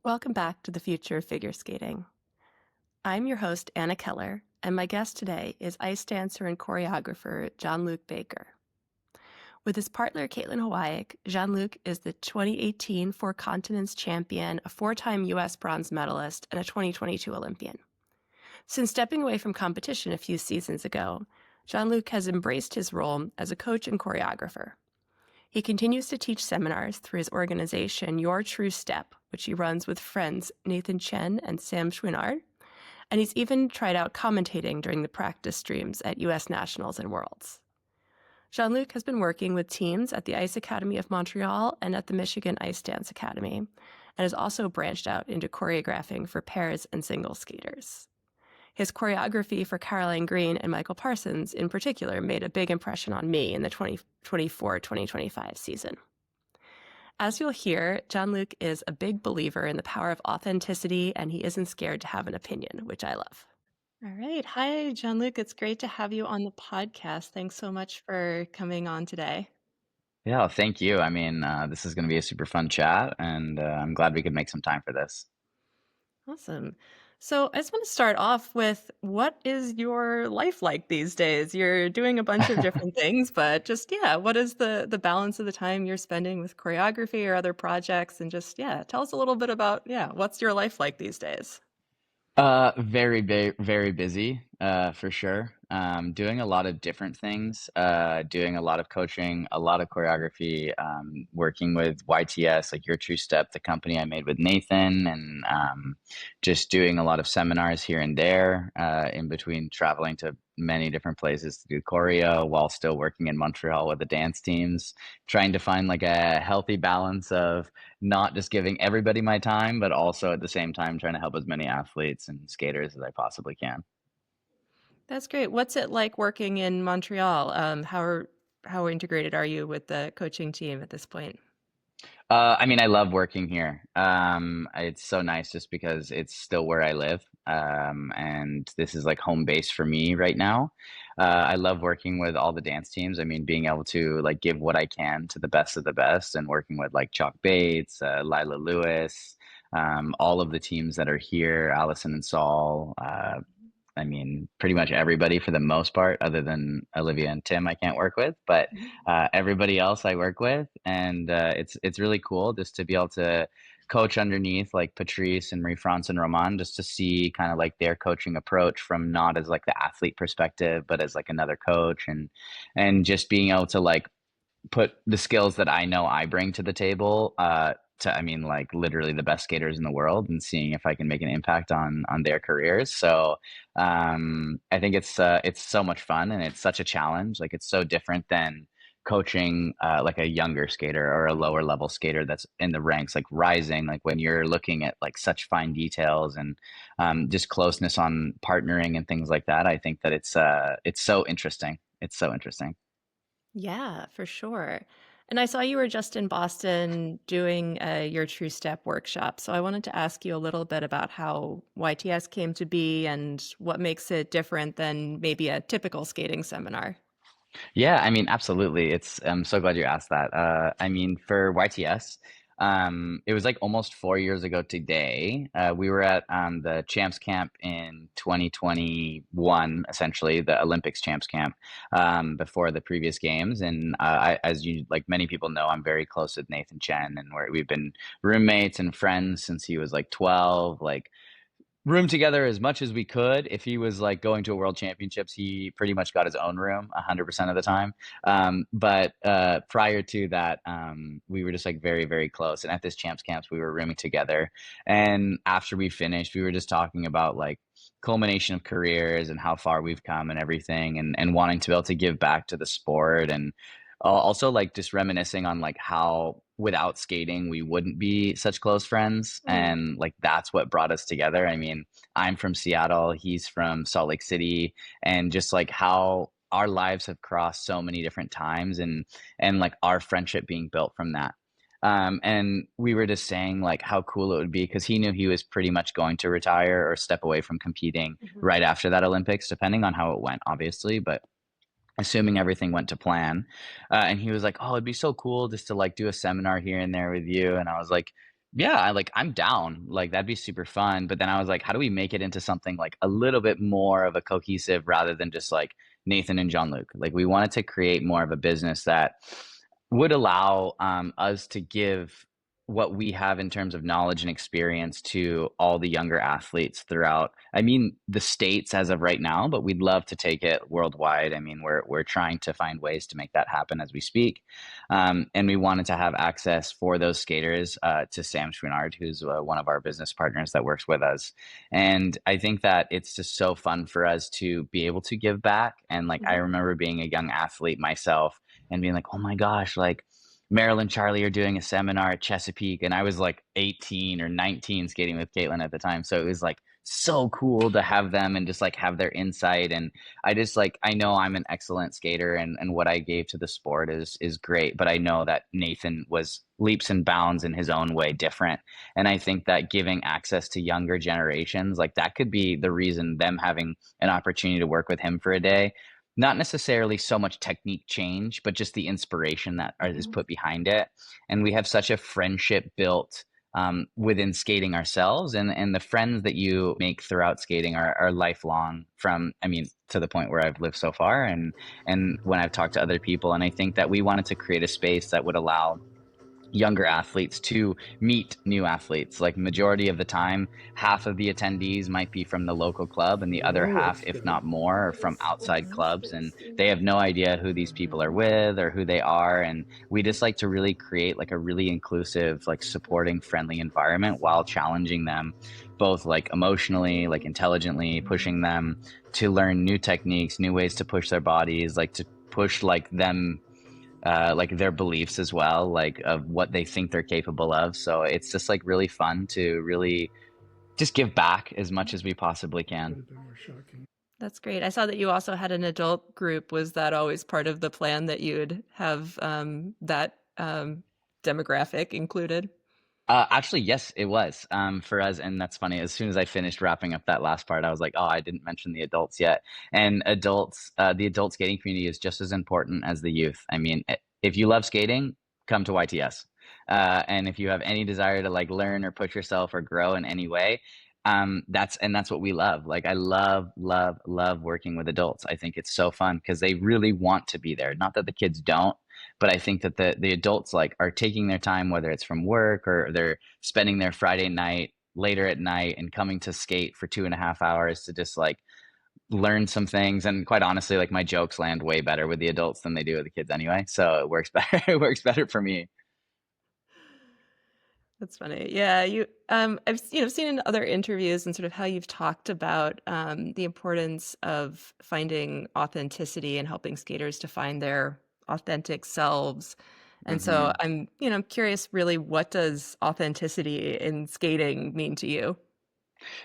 Welcome back to the Future of Figure Skating. I'm your host, Anna Keller, and my guest today is ice dancer and choreographer Jean-Luc Baker. With his partner, Kaitlin Hawayak, Jean-Luc is the 2018 Four Continents champion, a four-time US Bronze Medalist, and a 2022 Olympian. Since stepping away from competition a few seasons ago, Jean-Luc has embraced his role as a coach and choreographer. He continues to teach seminars through his organization, Your True Step, which he runs with friends Nathan Chen and Sam Chouinard, and he's even tried out commentating during the practice streams at US Nationals and Worlds. Jean-Luc has been working with teams at the Ice Academy of Montreal and at the Michigan Ice Dance Academy, and has also branched out into choreographing for pairs and single skaters. His choreography for Caroline Green and Michael Parsons in particular made a big impression on me in the 2024-2025 season. As you'll hear, Jean-Luc is a big believer in the power of authenticity, and he isn't scared to have an opinion, which I love. All right. Hi, Jean-Luc. It's great to have you on the podcast. Thanks so much for coming on today. Yeah, thank you. This is going to be a super fun chat, and I'm glad we could make some time for this. Awesome. So I just want to start off with, what is your life like these days? You're doing a bunch of different things, but just, what is the balance of the time you're spending with choreography or other projects? And just, tell us a little bit about, what's your life like these days? Very busy, for sure. Doing a lot of different things, doing a lot of coaching, a lot of choreography, working with YTS, like Your True Step, the company I made with Nathan, and just doing a lot of seminars here and there, in between traveling to many different places to do choreo while still working in Montreal with the dance teams, trying to find like a healthy balance of not just giving everybody my time, but also at the same time trying to help as many athletes and skaters as I possibly can. That's great. What's it like working in Montreal? How integrated are you with the coaching team at this point? I love working here. It's so nice just because it's still where I live. And this is like home base for me right now. I love working with all the dance teams. I mean, being able to like give what I can to the best of the best and working with like Chalk Bates, Lila Lewis, all of the teams that are here, Allison and Saul, pretty much everybody for the most part, other than Olivia and Tim, I can't work with, but everybody else I work with, and it's really cool just to be able to coach underneath like Patrice and Marie-France and Roman, just to see kind of like their coaching approach from not as like the athlete perspective, but as like another coach, and just being able to like put the skills that I know I bring to the table, like literally the best skaters in the world, and seeing if I can make an impact on their careers. So I think it's so much fun, and it's such a challenge. Like it's so different than coaching like a younger skater or a lower level skater that's in the ranks, like rising. Like when you're looking at like such fine details and just closeness on partnering and things like that. I think that it's so interesting. It's so interesting. Yeah, for sure. And I saw you were just in Boston doing your True Step workshop. So I wanted to ask you a little bit about how YTS came to be and what makes it different than maybe a typical skating seminar. Yeah, absolutely. I'm so glad you asked that. For YTS, it was like almost 4 years ago today. We were at the Champs Camp in 2021, essentially the Olympics Champs Camp, before the previous games. And as you like, many people know, I'm very close with Nathan Chen, and we've been roommates and friends since he was like 12. Like room together as much as we could. If he was like going to a world championships, he pretty much got his own room 100% of the time. But prior to that, we were just like very, very close. And at this champs camps, we were rooming together. And after we finished, we were just talking about like culmination of careers and how far we've come and everything, and wanting to be able to give back to the sport, and also like just reminiscing on like how without skating we wouldn't be such close friends, Mm. and like that's what brought us together. I'm from Seattle, he's from Salt Lake City, and just like how our lives have crossed so many different times, and like our friendship being built from that. And we were just saying like how cool it would be, because he knew he was pretty much going to retire or step away from competing Mhm. right after that Olympics, depending on how it went, obviously, but assuming everything went to plan. And he was like, "Oh, it'd be so cool just to like do a seminar here and there with you." And I was like, Yeah, I'm down. Like that'd be super fun. But then I was like, how do we make it into something like a little bit more of a cohesive rather than just like Nathan and Jean-Luc? Like we wanted to create more of a business that would allow us to give what we have in terms of knowledge and experience to all the younger athletes throughout. I mean, the states as of right now, but we'd love to take it worldwide. I mean, we're trying to find ways to make that happen as we speak. And we wanted to have access for those skaters to Sam Chouinard, who's one of our business partners that works with us. And I think that it's just so fun for us to be able to give back. And like, I Mhm. remember being a young athlete myself and being like, oh my gosh, like Meryl and Charlie are doing a seminar at Chesapeake. And I was like 18 or 19 skating with Kaitlin at the time. So it was like so cool to have them and just like have their insight. And I just like I know I'm an excellent skater and what I gave to the sport is great, but I know that Nathan was leaps and bounds in his own way different. And I think that giving access to younger generations, like that could be the reason them having an opportunity to work with him for a day. Not necessarily so much technique change, but just the inspiration that is Mhm. put behind it. And we have such a friendship built within skating ourselves, and the friends that you make throughout skating are lifelong from, I mean, to the point where I've lived so far and when I've talked to other people. And I think that we wanted to create a space that would allow younger athletes to meet new athletes. Like majority of the time, half of the attendees might be from the local club and the other half, if not more, are from outside clubs, and they have no idea who these people are with or who they are. And we just like to really create like a really inclusive, like supporting, friendly environment while challenging them both like emotionally, like intelligently, pushing them to learn new techniques, new ways to push their bodies, like to push like their beliefs as well, like of what they think they're capable of. So it's just like really fun to really just give back as much as we possibly can. That's great. I saw that you also had an adult group. Was that always part of the plan that you'd have that demographic included? Actually, yes, it was for us, and that's funny. As soon as I finished wrapping up that last part, I was like, "Oh, I didn't mention the adults yet." And adults, the adult skating community is just as important as the youth. I mean, if you love skating, come to YTS, and if you have any desire to like learn or push yourself or grow in any way, that's what we love. Like, I love, love, love working with adults. I think it's so fun because they really want to be there. Not that the kids don't, but I think that the adults like are taking their time, whether it's from work or they're spending their Friday night later at night and coming to skate for 2.5 hours to just like learn some things. And quite honestly, like my jokes land way better with the adults than they do with the kids anyway. So it works better. It works better for me. That's funny. Yeah, I've seen in other interviews and sort of how you've talked about the importance of finding authenticity and helping skaters to find their authentic selves. And so Hmm. I'm curious, really, what does authenticity in skating mean to you?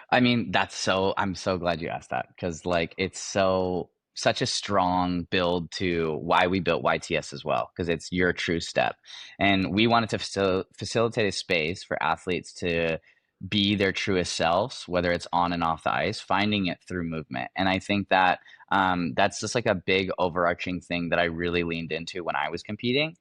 I mean, I'm so glad you asked that because like it's such a strong build to why we built YTS as well, because it's your true step. And we wanted to facilitate a space for athletes to be their truest selves, whether it's on and off the ice, finding it through movement. And I think that that's just like a big overarching thing that I really leaned into when I was competing,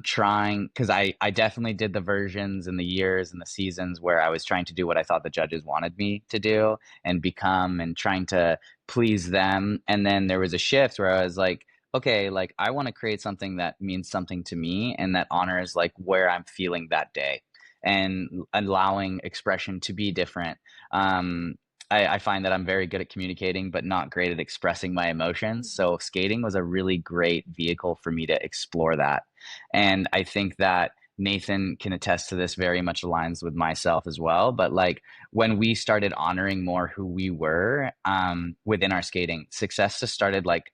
trying because I definitely did the versions and the years and the seasons where I was trying to do what I thought the judges wanted me to do and become and trying to please them. And then there was a shift where I was like, okay, like I want to create something that means something to me and that honors like where I'm feeling that day and allowing expression to be different. I find that I'm very good at communicating, but not great at expressing my emotions. So skating was a really great vehicle for me to explore that. And I think that Nathan can attest to this, very much aligns with myself as well. But like when we started honoring more who we were within our skating, success just started like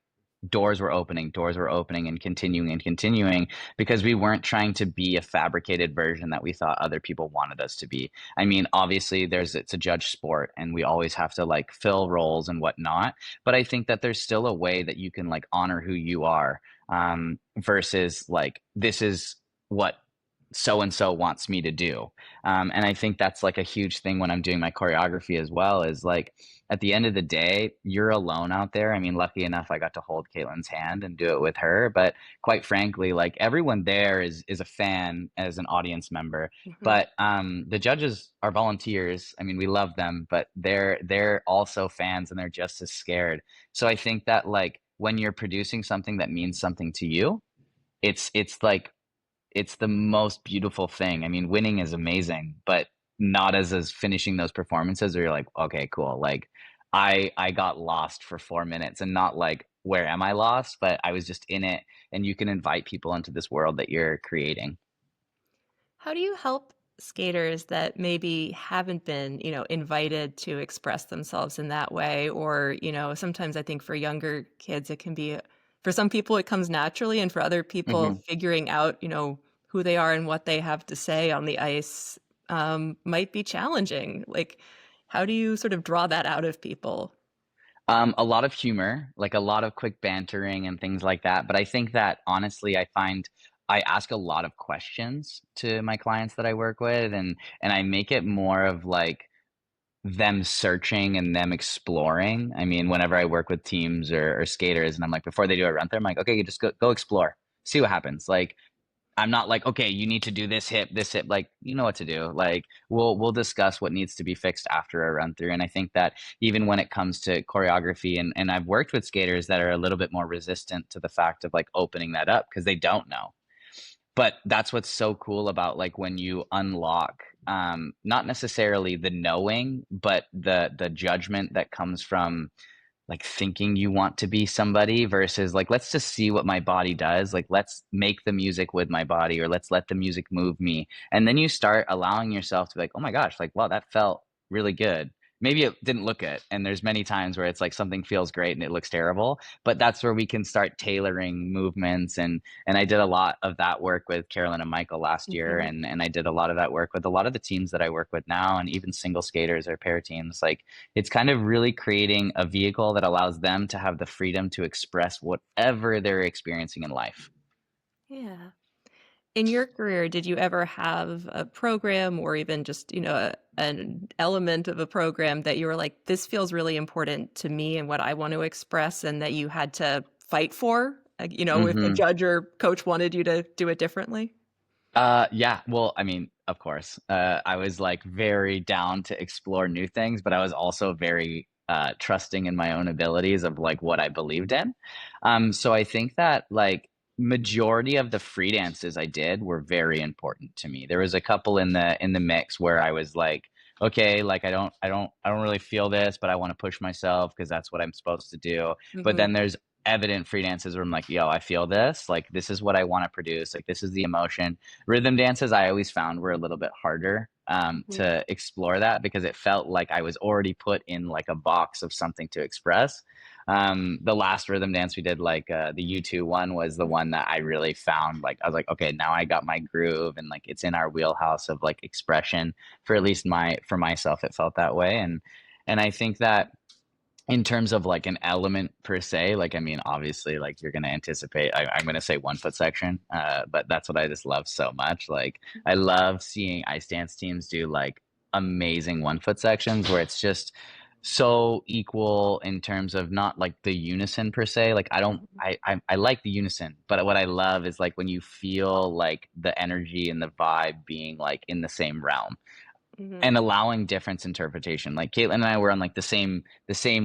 doors were opening and continuing because we weren't trying to be a fabricated version that we thought other people wanted us to be. I mean, obviously it's a judge sport and we always have to like fill roles and whatnot, but I think that there's still a way that you can like honor who you are versus like this is what so and so wants me to do. And I think that's like a huge thing when I'm doing my choreography as well, is like at the end of the day, you're alone out there. I mean, lucky enough, I got to hold Caitlin's hand and do it with her. But quite frankly, like everyone there is a fan as an audience member. Hmm. But the judges are volunteers. I mean, we love them, but they're also fans and they're just as scared. So I think that like when you're producing something that means something to you, it's like it's the most beautiful thing. I mean, winning is amazing, but not as finishing those performances where you're like, okay, cool. Like I got lost for 4 minutes, and not like where am I lost, but I was just in it, and you can invite people into this world that you're creating. How do you help skaters that maybe haven't been, invited to express themselves in that way? Or, sometimes I think for younger kids, it can be, for some people, it comes naturally. And for other people, hmm figuring out, who they are and what they have to say on the ice might be challenging. Like, how do you sort of draw that out of people? A lot of humor, like a lot of quick bantering and things like that. But I think that honestly, I find I ask a lot of questions to my clients that I work with, and I make it more of like them searching and them exploring. I mean, whenever I work with teams or skaters, and I'm like, before they do a run through, I'm like, okay, you just go explore, see what happens. Like, I'm not like, okay, you need to do this hip. Like, you know what to do. Like, we'll discuss what needs to be fixed after a run through. And I think that even when it comes to choreography, and I've worked with skaters that are a little bit more resistant to the fact of like opening that up because they don't know. But that's what's so cool about like when you unlock not necessarily the knowing, but the judgment that comes from like thinking you want to be somebody versus like let's just see what my body does, like let's make the music with my body, or let's let the music move me. And then you start allowing yourself to be like, oh my gosh, like wow, that felt really good. Maybe it didn't look good, and there's many times where it's like something feels great and it looks terrible, but that's where we can start tailoring movements. And I did a lot of that work with Carolyn and Michael last year, Mhm. and I did a lot of that work with a lot of the teams that I work with now, and even single skaters or pair teams. Like it's kind of really creating a vehicle that allows them to have the freedom to express whatever they're experiencing in life. Yeah. In your career, did you ever have a program or even just, an element of a program that you were like, this feels really important to me and what I want to express, and that you had to fight for? Like, if a hmm judge or coach wanted you to do it differently? Yeah. Well, I mean, of course, I was like very down to explore new things, but I was also very trusting in my own abilities of like what I believed in. So I think that like majority of the free dances I did were very important to me. There was a couple in the mix where I was like, okay, like I don't really feel this, but I want to push myself because that's what I'm supposed to do. But Hmm. then there's evident free dances where I'm like, yo, I feel this, like this is what I want to produce, like this is the emotion. Rhythm dances I always found were a little bit harder Hmm. to explore that because it felt like I was already put in like a box of something to express. The last rhythm dance we did, like the U2 one, was the one that I really found like I was like, okay, now I got my groove, and like it's in our wheelhouse of like expression. For at least my for myself, it felt that way, and I think that in terms of like an element per se, like I mean, obviously, like you're gonna anticipate. I'm gonna say 1 foot section, but that's what I just love so much. Like I love seeing ice dance teams do like amazing 1 foot sections where it's just so equal in terms of not like the unison per se. Like I don't, I like the unison, but what I love is like when you feel like the energy and the vibe being like in the same realm Hmm. and allowing difference interpretation. Like Caitlin and I were on like the same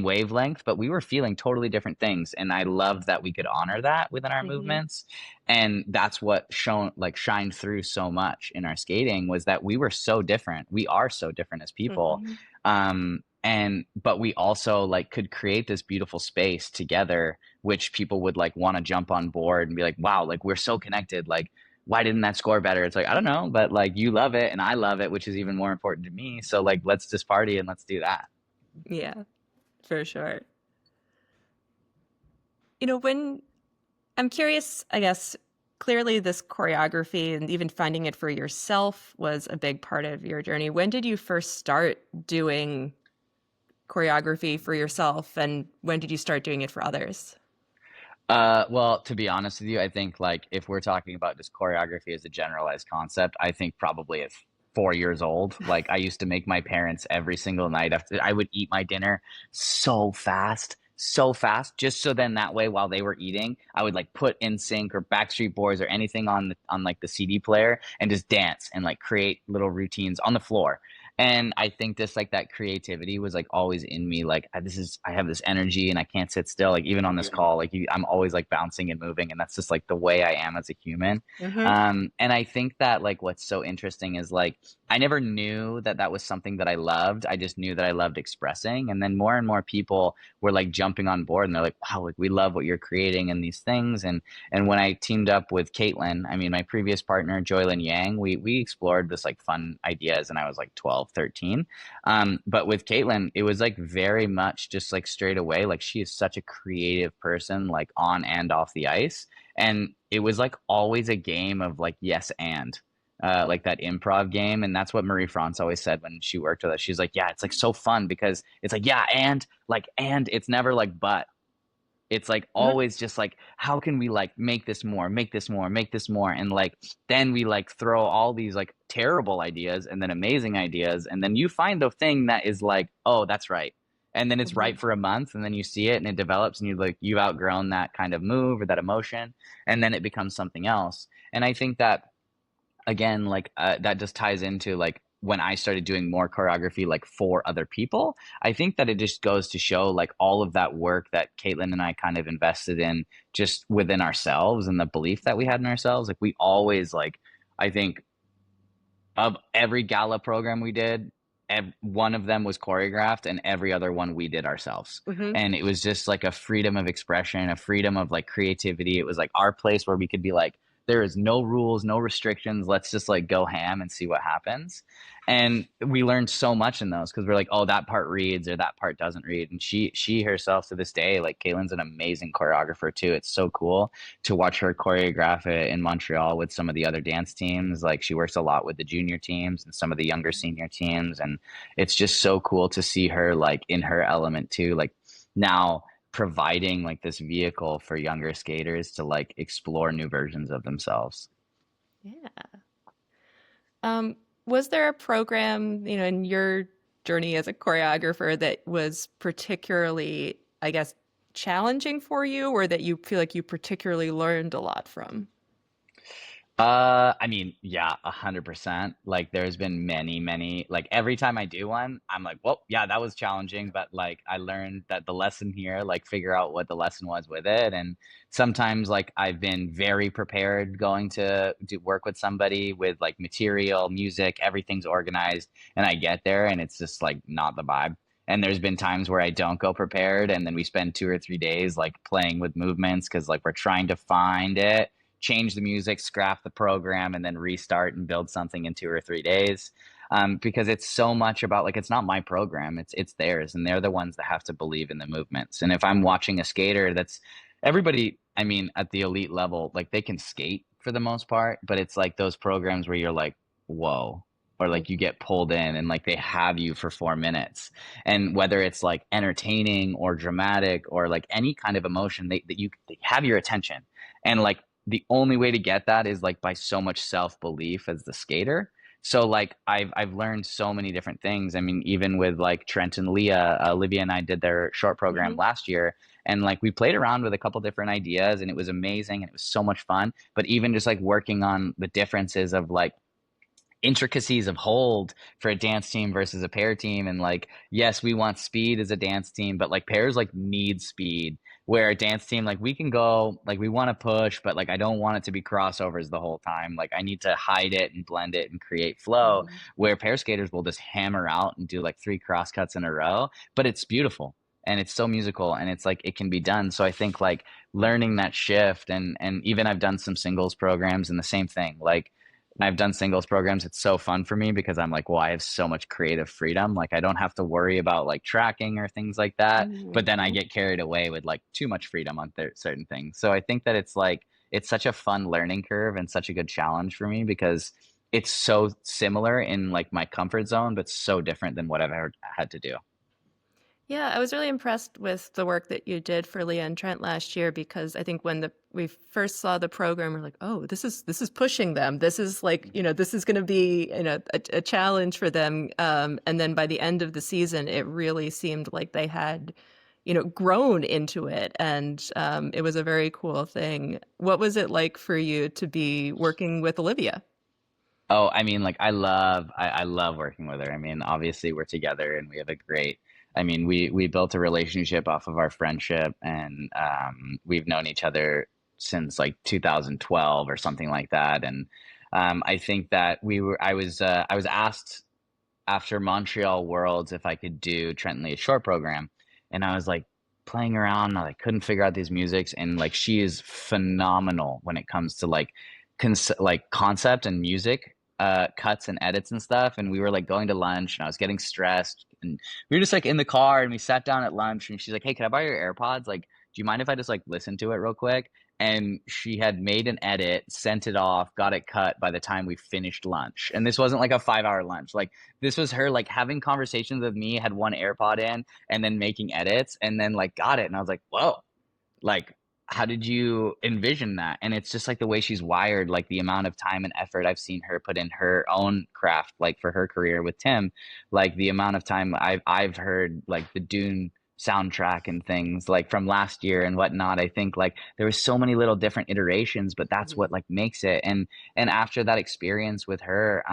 wavelength, but we were feeling totally different things. And I loved that we could honor that within our Hmm. movements. And that's what shined through so much in our skating, was that we were so different. We are so different as people. Hmm. And but we also like could create this beautiful space together, which people would like want to jump on board and be like, wow, like we're so connected. Like why didn't that score better? It's like, I don't know, but like you love it and I love it, which is even more important to me. So like, let's just party and let's do that. Yeah, for sure. When I'm curious, I guess, clearly this choreography and even finding it for yourself was a big part of your journey. When did you first start doing choreography for yourself, and when did you start doing it for others? Well, to be honest with you, I think like if we're talking about just choreography as a generalized concept, I think probably at 4 years old. Like I used to make my parents every single night after I would eat my dinner so fast, just so then that way while they were eating, I would like put In Sync or Backstreet Boys or anything on like the CD player and just dance and like create little routines on the floor. And I think just like that creativity was like always in me. Like I have this energy and I can't sit still. Like even on this call, like I'm always like bouncing and moving, and that's just like the way I am as a human. Mm-hmm. And I think that like what's so interesting is like I never knew that that was something that I loved. I just knew that I loved expressing, and then more and more people were like jumping on board, and they're like, "Wow, like we love what you're creating and these things." And when I teamed up with Kaitlin, I mean, my previous partner, Joylin Yang, we explored this like fun ideas, and I was like 12, 13. But with Kaitlin, it was like very much just like straight away, like she is such a creative person, like on and off the ice. And it was like always a game of like yes and. Like that improv game. And that's what Marie France always said when she worked with us. She's like, yeah, it's like so fun because it's like, yeah, and like, and it's never like, but it's like Mm-hmm. always just like how can we like make this more, make this more, make this more, and like then we like throw all these like terrible ideas and then amazing ideas, and then you find the thing that is like, oh, that's right, and then it's Mm-hmm. right for a month, and then you see it and it develops, and you like you've outgrown that kind of move or that emotion, and then it becomes something else. And I think that again, like that just ties into like when I started doing more choreography like for other people. I think that it just goes to show like all of that work that Kaitlin and I kind of invested in just within ourselves and the belief that we had in ourselves. Like we always like, I think of every gala program we did, one of them was choreographed and every other one we did ourselves. Mm-hmm. And it was just like a freedom of expression, a freedom of like creativity. It was like our place where we could be like, there is no rules, no restrictions. Let's just like go ham and see what happens. And we learned so much in those because we're like, oh, that part reads or that part doesn't read. And she herself to this day, like Caitlin's an amazing choreographer too. It's so cool to watch her choreograph it in Montreal with some of the other dance teams. Like she works a lot with the junior teams and some of the younger senior teams. And it's just so cool to see her like in her element too. Like now providing like this vehicle for younger skaters to like explore new versions of themselves. Yeah. Was there a program, in your journey as a choreographer that was particularly, I guess, challenging for you, or that you feel like you particularly learned a lot from? I mean, yeah, 100%. Like, there's been many, like, every time I do one, I'm like, well, yeah, that was challenging, but like, I learned that the lesson here, like, figure out what the lesson was with it. And sometimes, like, I've been very prepared going to do work with somebody with like material, music, everything's organized, and I get there and it's just like not the vibe. And there's been times where I don't go prepared, and then we spend 2 or 3 days like playing with movements because like we're trying to find it, change the music, scrap the program, and then restart and build something in 2 or 3 days. Because it's so much about like it's not my program, it's theirs, and they're the ones that have to believe in the movements. And if I'm watching a skater, that's everybody. I mean, at the elite level, like they can skate for the most part, but it's like those programs where you're like, whoa. Or like you get pulled in and like they have you for 4 minutes. And whether it's like entertaining or dramatic or like any kind of emotion, they have your attention. And like the only way to get that is like by so much self-belief as the skater. So like I've learned so many different things. I mean, even with like Trent and Leah, Olivia and I did their short program Hmm. last year, and like we played around with a couple different ideas, and it was amazing and it was so much fun. But even just like working on the differences of like intricacies of hold for a dance team versus a pair team, and like yes, we want speed as a dance team, but like pairs like need speed, where a dance team like we can go like we want to push, but like I don't want it to be crossovers the whole time, like I need to hide it and blend it and create flow, Hmm. where pair skaters will just hammer out and do like 3 cross cuts in a row, but it's beautiful and it's so musical and it's like it can be done. So I think like learning that shift, and even I've done some singles programs and the same thing, like I've done singles programs. It's so fun for me because I'm like, well, I have so much creative freedom. Like I don't have to worry about like tracking or things like that. But then I Hmm. get carried away with like too much freedom on certain things. So I think that it's like it's such a fun learning curve and such a good challenge for me because it's so similar in like my comfort zone, but so different than what I've ever had to do. Yeah, I was really impressed with the work that you did for Leah and Trent last year because I think when we first saw the program, we're like, oh, this is pushing them. This is like, this is going to be, a challenge for them. And then by the end of the season, it really seemed like they had, grown into it, and it was a very cool thing. What was it like for you to be working with Olivia? Oh, I mean, like I love working with her. I mean, obviously we're together and we have a great, I mean, we built a relationship off of our friendship and we've known each other since like 2012 or something like that. And I think that I was asked after Montreal Worlds if I could do Trent Lee's short program. And I was like playing around, I like couldn't figure out these musics. And like she is phenomenal when it comes to like like concept and music cuts and edits and stuff. And we were like going to lunch and I was getting stressed. And we were just like in the car and we sat down at lunch and she's like, "Hey, can I borrow your AirPods? Like, do you mind if I just like listen to it real quick?" And she had made an edit, sent it off, got it cut by the time we finished lunch. And this wasn't like a 5 hour lunch. Like this was her like having conversations with me, had one AirPod in, and then making edits, and then like got it. And I was like, whoa, like how did you envision that? And it's just like the way she's wired, like the amount of time and effort I've seen her put in her own craft, like for her career with Tim, like the amount of time I've heard like the Dune soundtrack and things like from last year and whatnot. I think like there was so many little different iterations, but that's what like makes it. And after that experience with her,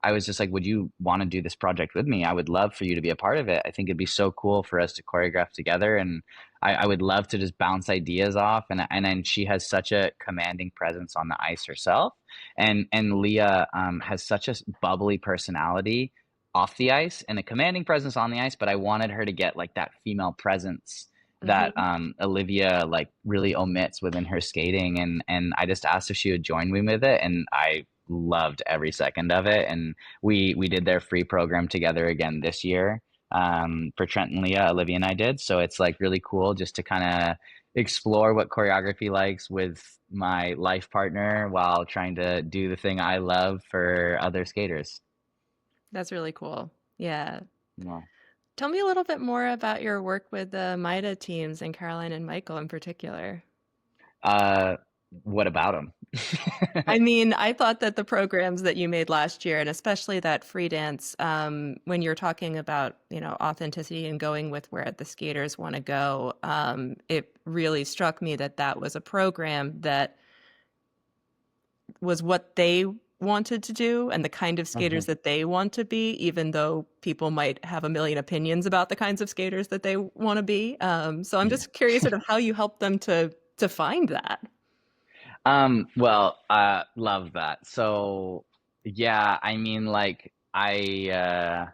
I was just like, would you want to do this project with me? I would love for you to be a part of it. I think it'd be so cool for us to choreograph together. And I would love to just bounce ideas off. And then she has such a commanding presence on the ice herself. And Leah has such a bubbly personality off the ice and a commanding presence on the ice. But I wanted her to get like that female presence that Hmm. Olivia like really omits within her skating. And I just asked if she would join me with it. And I loved every second of it. And we did their free program together again this year for Trent and Leah, Olivia and I did. So it's like really cool just to kind of explore what choreography likes with my life partner while trying to do the thing I love for other skaters. That's really cool. Yeah. Yeah. Tell me a little bit more about your work with the MIDA teams and Caroline and Michael in particular. Uh, what about them? I mean, I thought that the programs that you made last year, and especially that free dance, when you're talking about, authenticity and going with where the skaters want to go, it really struck me that that was a program that was what they wanted to do and the kind of skaters that they want to be, even though people might have a million opinions about the kinds of skaters that they want to be. So I'm Yeah. just curious sort of how you help them to find that. Well, love that. So yeah, I mean, like I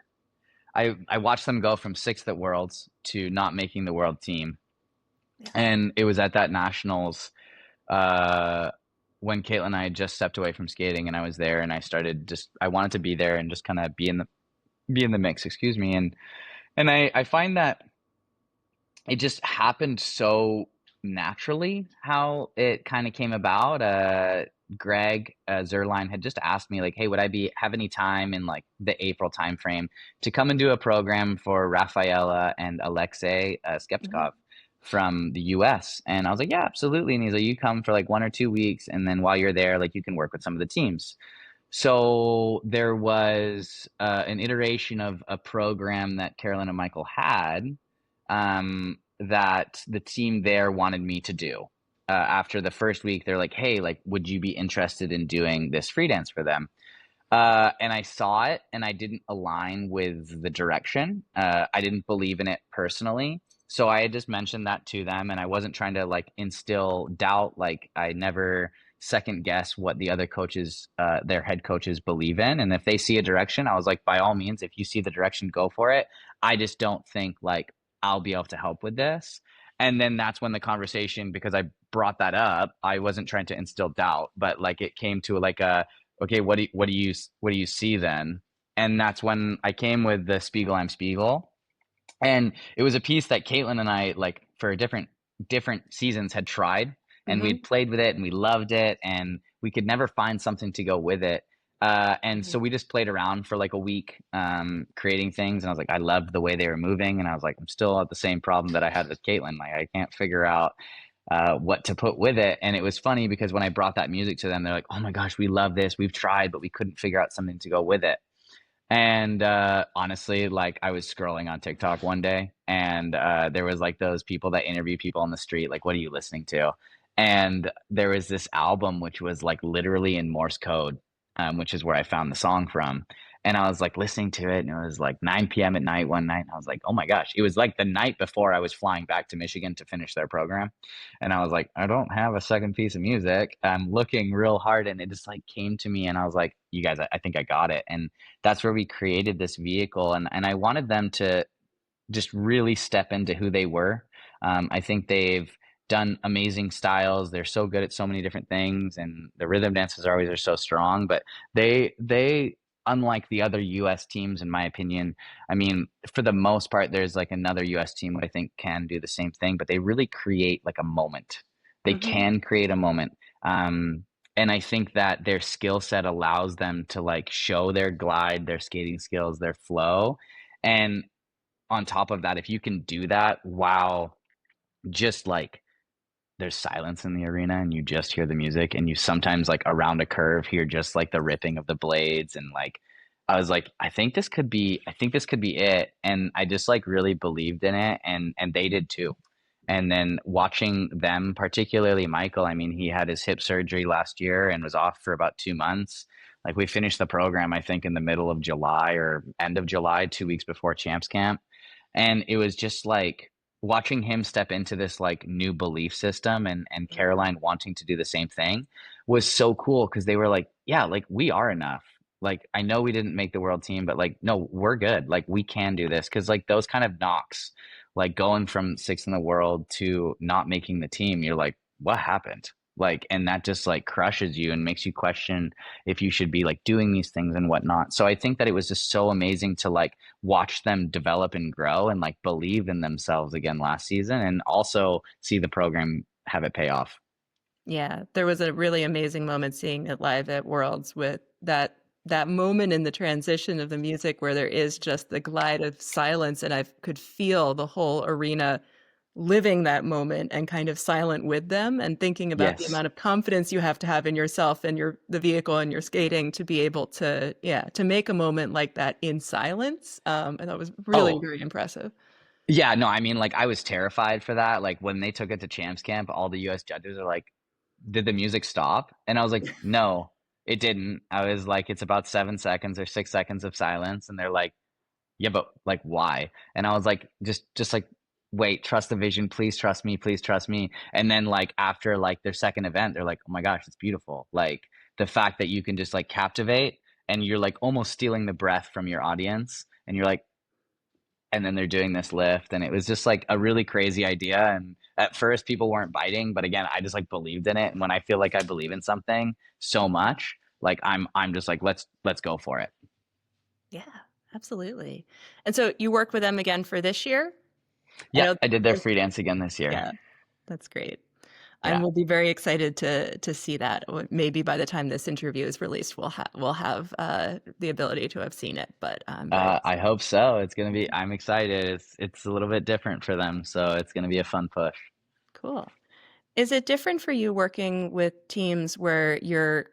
watched them go from sixth at Worlds to not making the world team. Yeah. And it was at that nationals uh, when Kaitlin and I had just stepped away from skating, and I was there, and I wanted to be there and just kind of be in the mix, excuse me, and I find that it just happened so naturally how it kind of came about. Greg Zerline had just asked me like, "Hey, would I be have any time in like the April timeframe to come and do a program for Rafaela and Alexei Mhm. Skeptikov from the US?" And I was like, "Yeah, absolutely." And he's like, "You come for like 1 or 2 weeks, and then while you're there, like you can work with some of the teams." So there was an iteration of a program that Carolyn and Michael had that the team there wanted me to do. After the first week, they're like, "Hey, like, would you be interested in doing this free dance for them?" And I saw it, and I didn't align with the direction. I didn't believe in it personally, so I had just mentioned that to them, and I wasn't trying to like instill doubt. Like I never second guess what the other coaches, their head coaches, believe in, and if they see a direction, I was like, by all means, if you see the direction, go for it. I just don't think like I'll be able to help with this. And then that's when the conversation, because I brought that up, I wasn't trying to instill doubt, but like it came to like a okay, what do you see then? And that's when I came with the Spiegel I'm Spiegel. And it was a piece that Kaitlin and I like for different seasons had tried and Mhm. we'd played with it and we loved it and we could never find something to go with it. And Mhm. so we just played around for like a week, creating things. And I was like, I loved the way they were moving. And I was like, I'm still at the same problem that I had with Kaitlin. Like, I can't figure out what to put with it. And it was funny because when I brought that music to them, they're like, oh my gosh, we love this. We've tried, but we couldn't figure out something to go with it. And honestly, like I was scrolling on TikTok one day, and there was like those people that interview people on the street, like, what are you listening to? And there was this album which was like literally in Morse code, which is where I found the song from. And I was like listening to it, and it was like 9 p.m. at night one night. And I was like, oh my gosh, it was like the night before I was flying back to Michigan to finish their program. And I was like, I don't have a second piece of music. I'm looking real hard, and it just like came to me, and I was like, you guys, I think I got it. And that's where we created this vehicle, and I wanted them to just really step into who they were. I think they've done amazing styles. They're so good at so many different things, and the rhythm dances are so strong. But they unlike the other U.S. teams, in my opinion. I mean, for the most part, there's like another U.S. team that I think can do the same thing, but they really create like a moment. They Mhm. can create a moment. Um, and I think that their skill set allows them to like show their glide, their skating skills, their flow. And on top of that, if you can do that while just like there's silence in the arena and you just hear the music, and you sometimes like around a curve hear just like the ripping of the blades, and like I was like, I think this could be it. And I just like really believed in it, and they did too. And then watching them, particularly Michael, I mean, he had his hip surgery last year and was off for about 2 months. Like we finished the program, I think in the middle of July or end of July, 2 weeks before champs camp. And it was just like watching him step into this like new belief system, and Mhm. Caroline wanting to do the same thing was so cool because they were like, yeah, like we are enough. Like I know we didn't make the world team, but like no, we're good. Like we can do this, because like those kind of knocks, like going from sixth in the world to not making the team, you're like, what happened? Like, and that just like crushes you and makes you question if you should be like doing these things and whatnot. So I think that it was just so amazing to like watch them develop and grow and like believe in themselves again last season, and also see the program have it pay off. Yeah, there was a really amazing moment seeing it live at Worlds with that moment in the transition of the music where there is just the glide of silence, and I could feel the whole arena living that moment and kind of silent with them, and thinking about the Yes. amount of confidence you have to have in yourself and the vehicle and your skating to be able to, yeah, to make a moment like that in silence. And that was really Oh, very impressive. yeah, no, I mean, like I was terrified for that. Like when they took it to champs camp, all the US judges are like, did the music stop? And I was like, no, it didn't. I was like, it's about 7 seconds or 6 seconds of silence. And they're like, yeah, but like why? And I was like, just like wait, trust the vision, please trust me. And then like after like their second event, they're like, oh my gosh, it's beautiful. Like the fact that you can just like captivate, and you're like almost stealing the breath from your audience, and you're like, and then they're doing this lift, and it was just like a really crazy idea. And at first people weren't biting, but again, I just like believed in it. And when I feel like I believe in something so much, like I'm just like, let's go for it. Yeah, absolutely. And so you work with them again for this year? I Yeah, know I did their free dance again this year. yeah, that's great. I Yeah. will be very excited to see that. Maybe by the time this interview is released, we'll have the ability to have seen it. But I'm very I excited. hope so. It's gonna be. I'm excited. It's a little bit different for them, so it's gonna be a fun push. Cool. Is it different for you working with teams where you're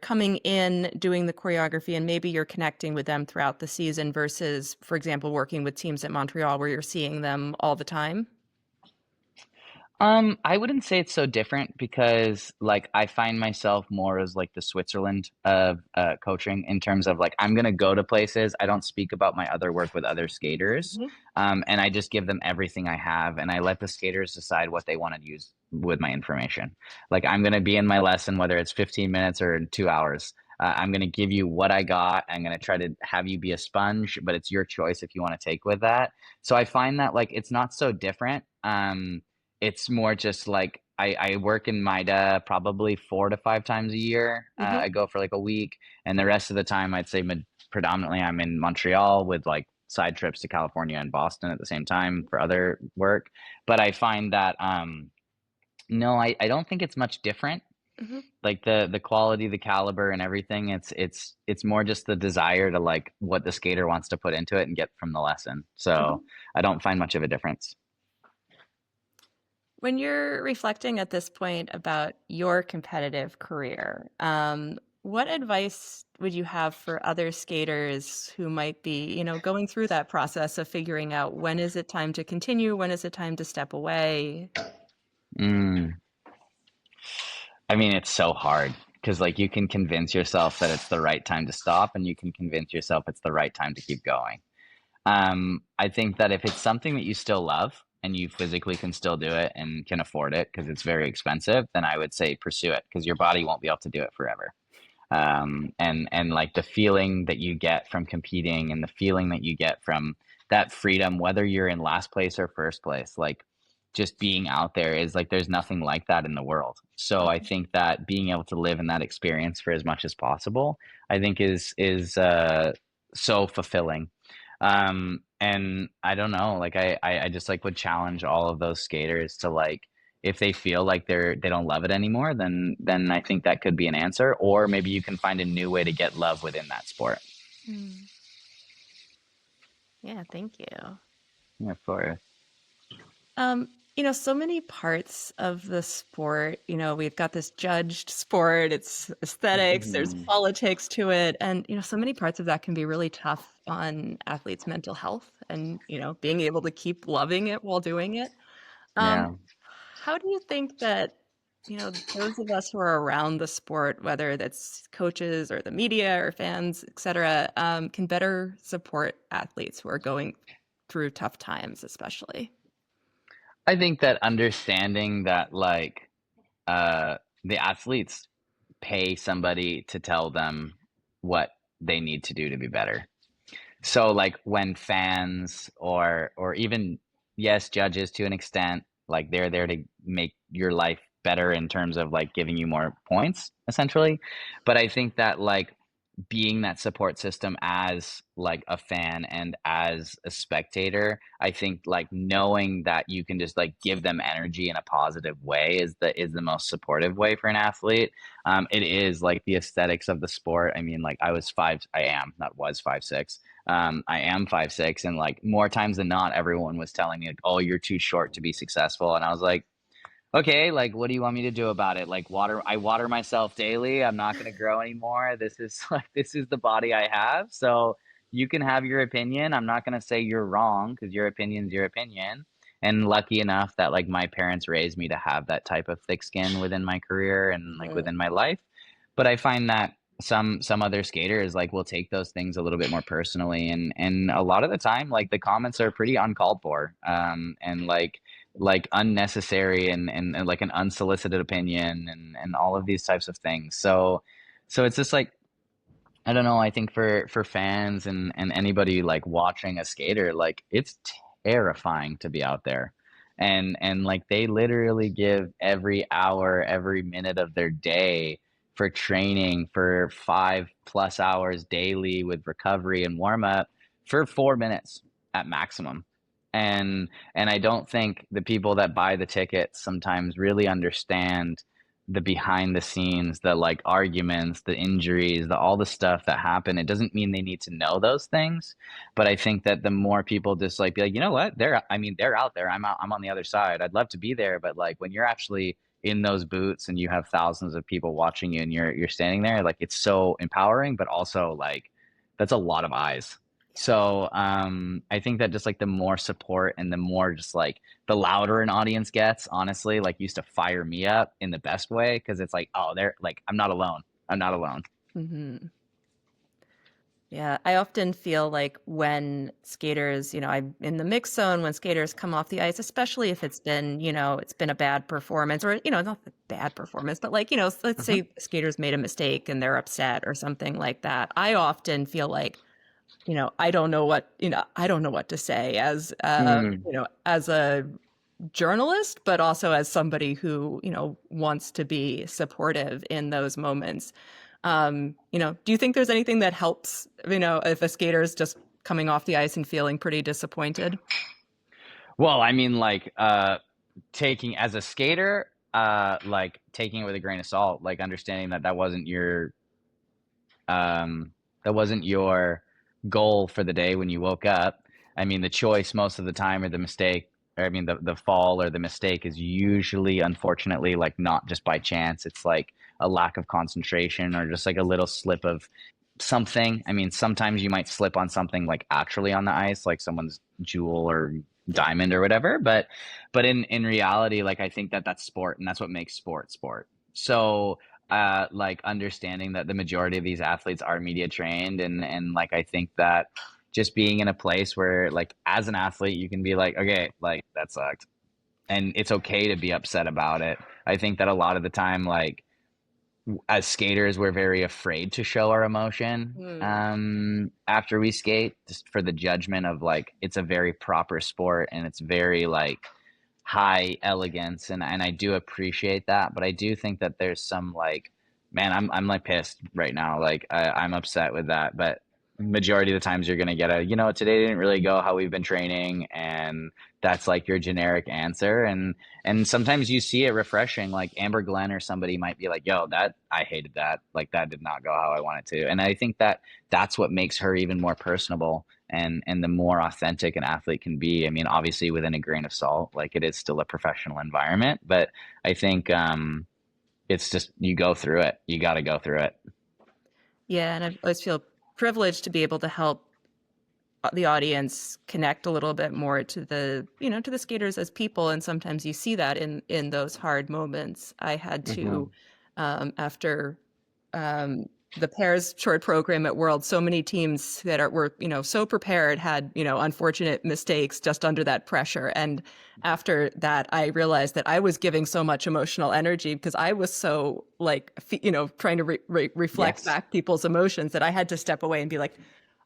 coming in doing the choreography and maybe you're connecting with them throughout the season versus, for example, working with teams at Montreal where you're seeing them all the time? I wouldn't say it's so different because like I find myself more as like the Switzerland of coaching, in terms of like I'm gonna go to places. I don't speak about my other work with other skaters, Mhm. and I just give them everything I have, and I let the skaters decide what they want to use with my information. Like I'm gonna be in my lesson, whether it's 15 minutes or 2 hours. I'm gonna give you what I got. I'm gonna try to have you be a sponge, but it's your choice if you want to take with that. So I find that like it's not so different. It's more just like I work in MIDA probably 4 to 5 times a year. Mhm. I go for like a week, and the rest of the time, I'd say predominantly I'm in Montreal with like side trips to California and Boston at the same time for other work. But I find that no, I don't think it's much different. Hmm. Like the quality, the caliber and everything, it's more just the desire to like what the skater wants to put into it and get from the lesson. So Hmm. I don't find much of a difference. When you're reflecting at this point about your competitive career, what advice would you have for other skaters who might be, going through that process of figuring out when is it time to continue, when is it time to step away? Mm. I mean, it's so hard because like you can convince yourself that it's the right time to stop, and you can convince yourself it's the right time to keep going. I think that if it's something that you still love and you physically can still do it and can afford it because it's very expensive, then I would say pursue it because your body won't be able to do it forever. And like the feeling that you get from competing and the feeling that you get from that freedom, whether you're in last place or first place, like just being out there is like there's nothing like that in the world. So I think that being able to live in that experience for as much as possible, I think is so fulfilling. And I don't know, like I just like would challenge all of those skaters to like if they feel like they don't love it anymore, then I think that could be an answer. Or maybe you can find a new way to get love within that sport. Mm. Yeah, thank you. Yeah, for Um, so many parts of the sport, we've got this judged sport, it's aesthetics, there's Mhm. politics to it. And, so many parts of that can be really tough on athletes' mental health and, being able to keep loving it while doing it. Um, Yeah. how do you think that, those of us who are around the sport, whether that's coaches or the media or fans, et cetera, can better support athletes who are going through tough times, especially? I think that understanding that like uh the athletes pay somebody to tell them what they need to do to be better. So like when fans or even yes, judges to an extent, like they're there to make your life better in terms of like giving you more points essentially. But I think that like being that support system as like a fan and as a spectator, I think like knowing that you can just like give them energy in a positive way is the most supportive way for an athlete. It is like the aesthetics of the sport. I mean, like I am not was 5'6". I am 5'6", and like more times than not, everyone was telling me like, "Oh, you're too short to be successful," and I was like, okay, like what do you want me to do about it? Like I water myself daily. I'm not going to grow anymore. This is like this is the body I have. So you can have your opinion. I'm not going to say you're wrong because your opinion's your opinion. And lucky enough that like my parents raised me to have that type of thick skin within my career and like Mhm. within my life. But I find that some other skaters like will take those things a little bit more personally, and a lot of the time like the comments are pretty uncalled for, and like unnecessary, and like an unsolicited opinion, and all of these types of things. So it's just like I don't know. I think for fans and anybody like watching a skater, like it's terrifying to be out there, and like they literally give every hour, every minute of their day for training for 5+ hours daily with recovery and warm up for 4 minutes at maximum. And I don't think the people that buy the tickets sometimes really understand the behind the scenes, the like arguments, the injuries, the all the stuff that happen. It doesn't mean they need to know those things, but I think that the more people just like be like, you know what, they're out there. I'm on the other side. I'd love to be there, but like when you're actually in those boots and you have thousands of people watching you and you're standing there, like it's so empowering, but also like that's a lot of eyes. So I think that just like the more support and the more just like the louder an audience gets, honestly, like used to fire me up in the best way because it's like, oh, they're like, I'm not alone. I'm not alone. Mhm. Yeah, I often feel like when skaters, I'm in the mix zone when skaters come off the ice, especially if it's been a bad performance or, not a bad performance, but like, let's Mhm. say skaters made a mistake and they're upset or something like that. I often feel like, I don't know what to say as, Mm. as a journalist, but also as somebody who, wants to be supportive in those moments. Do you think there's anything that helps, if a skater is just coming off the ice and feeling pretty disappointed? Well, I mean, like taking as a skater, like taking it with a grain of salt, like understanding that um, that wasn't your goal for the day when you woke up. I mean, the choice most of the time, or the mistake, or I mean, the fall or the mistake is usually, unfortunately, like not just by chance. It's like a lack of concentration or just like a little slip of something. I mean, sometimes you might slip on something like actually on the ice, like someone's jewel or Yeah. diamond or whatever. But in reality, like I think that that's sport, and that's what makes sport. So like understanding that the majority of these athletes are media trained, and like I think that just being in a place where like as an athlete you can be like, okay, like that sucked, and it's okay to be upset about it. I think that a lot of the time, like as skaters, we're very afraid to show our emotion Mm. after we skate, just for the judgment of like it's a very proper sport and it's very like high elegance, and I do appreciate that, but I do think that there's some like, man, I'm like pissed right now, like I'm upset with that, but majority of the times you're gonna get a, today didn't really go how we've been training, and that's like your generic answer, and sometimes you see it refreshing, like Amber Glenn or somebody might be like, yo, that I hated that, like that did not go how I wanted to, and I think that that's what makes her even more personable, and the more authentic an athlete can be. I mean, obviously within a grain of salt, like it is still a professional environment, but I think it's just you go through it. You got to go through it. Yeah, and I always feel privileged to be able to help the audience connect a little bit more to to the skaters as people, and sometimes you see that in those hard moments. I had Hmm. to after um, the pairs short program at World, so many teams that were so prepared had unfortunate mistakes just under that pressure, and after that I realized that I was giving so much emotional energy because I was so like trying to reflect Yes. back people's emotions that I had to step away and be like,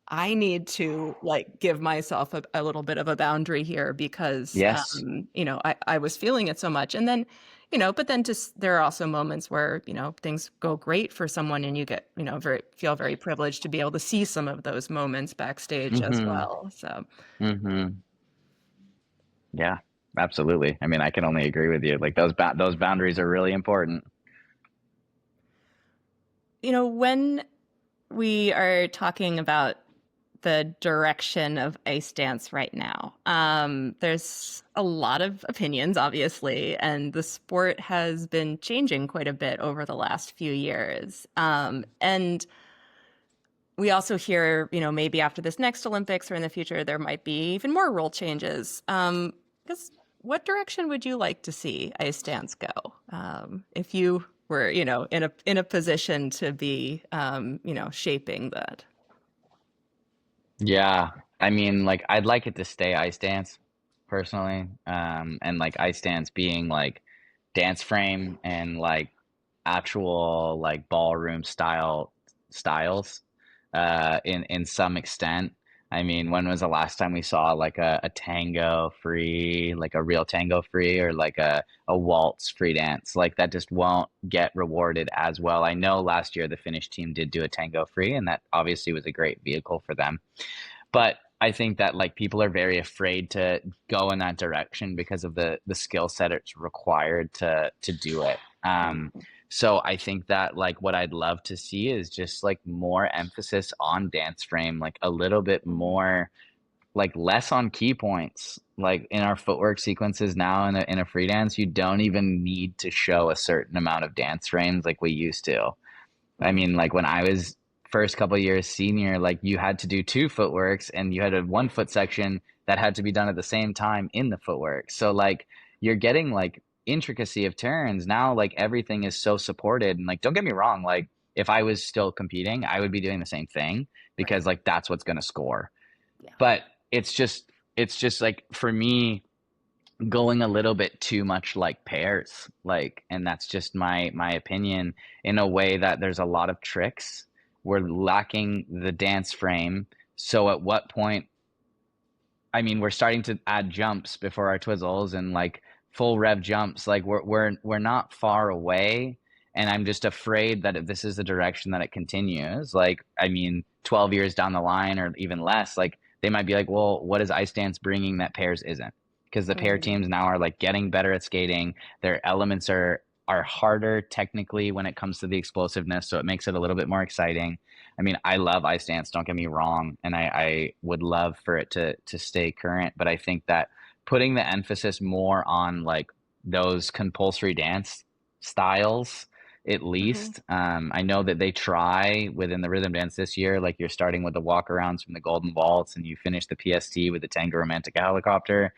I need to like give myself a little bit of a boundary here because Yes. I was feeling it so much. And then, but then just there are also moments where, things go great for someone and you get, feel very privileged to be able to see some of those moments backstage as Hmm. well. So, Hmm. Yeah, absolutely. I mean, I can only agree with you. Like those boundaries are really important. when we are talking about the direction of ice dance right now. There's a lot of opinions, obviously, and the sport has been changing quite a bit over the last few years. And we also hear, maybe after this next Olympics or in the future, there might be even more rule changes. Because what direction would you like to see ice dance go? If you were, in a position to be, shaping that. Yeah, I mean, like I'd like it to stay ice dance personally, and like ice dance being like dance frame and like actual like ballroom styles, in some extent. I mean, when was the last time we saw like a tango free, like a real tango free, or like a waltz free dance? Like that just won't get rewarded as well. I know last year the Finnish team did do a tango free, and that obviously was a great vehicle for them. But I think that like people are very afraid to go in that direction because of the skill set it's required to do it. So I think that like what I'd love to see is just like more emphasis on dance frame, like a little bit more, like less on key points. Like in our footwork sequences now in a free dance, you don't even need to show a certain amount of dance frames like we used to. I mean, like when I was first couple years senior, like you had to do two footworks and you had a 1 foot section that had to be done at the same time in the footwork. So like you're getting like intricacy of turns. Now like everything is so supported. And like don't get me wrong, like if I was still competing, I would be doing the same thing Right. because like that's what's gonna score. Yeah. But it's just like for me going a little bit too much like pairs, like, and that's just my opinion, in a way that there's a lot of tricks, we're lacking the dance frame. So at what point, I mean, we're starting to add jumps before our twizzles and like full rev jumps, like we're not far away, and I'm just afraid that if this is the direction that it continues, like I mean 12 years down the line or even less, like they might be like, well, what is ice dance bringing that pairs isn't? because the pair Mm-hmm. teams now are like getting better at skating. Their elements are harder technically when it comes to the explosiveness, so it makes it a little bit more exciting. I mean, I love ice dance, don't get me wrong, and I would love for it to stay current, but I think that putting the emphasis more on like those compulsory dance styles at Mm-hmm. least. I know that they try within the rhythm dance this year, like you're starting with the walkarounds from the Golden Waltz and you finish the PST with the Tango Romantica helicopter.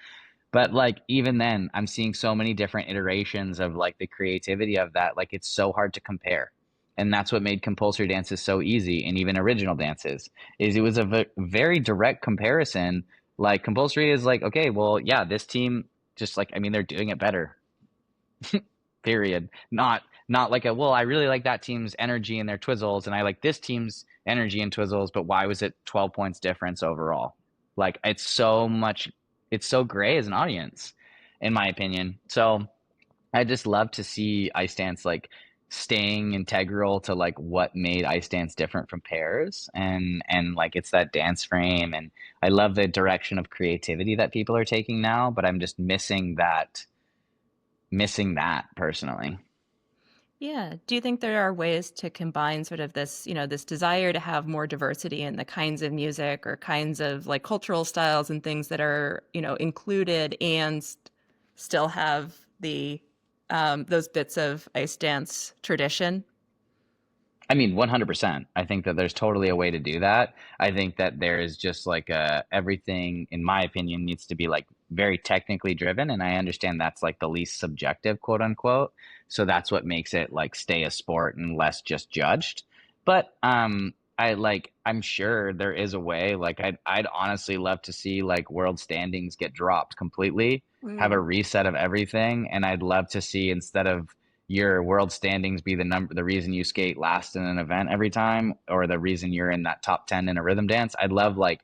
But like even then, I'm seeing so many different iterations of like the creativity of that. Like it's so hard to compare. And that's what made compulsory dances so easy, and even original dances, is it was a very direct comparison. Like compulsory is like, okay, well, yeah, this team just like, I mean, they're doing it better. Period. Not like a, well, I really like that team's energy and their twizzles, and I like this team's energy and twizzles, but why was it 12 points difference overall? Like it's so much, it's so gray as an audience, in my opinion. So I just love to see ice dance like staying integral to like what made ice dance different from pairs, and like it's that dance frame, and I love the direction of creativity that people are taking now, but I'm just missing that personally. Yeah. Do you think there are ways to combine sort of this, this desire to have more diversity in the kinds of music or kinds of like cultural styles and things that are, included and still have the those bits of ice dance tradition? I mean, 100%. I think that there's totally a way to do that. I think that there is just like everything, in my opinion, needs to be like very technically driven. And I understand that's like the least subjective, quote unquote. So that's what makes it like stay a sport and less just judged. But I'm sure there is a way. Like I'd honestly love to see like world standings get dropped completely, have a Mm. reset of everything. And I'd love to see, instead of your world standings be the reason you skate last in an event every time, or the reason you're in that top 10 in a rhythm dance. I'd love like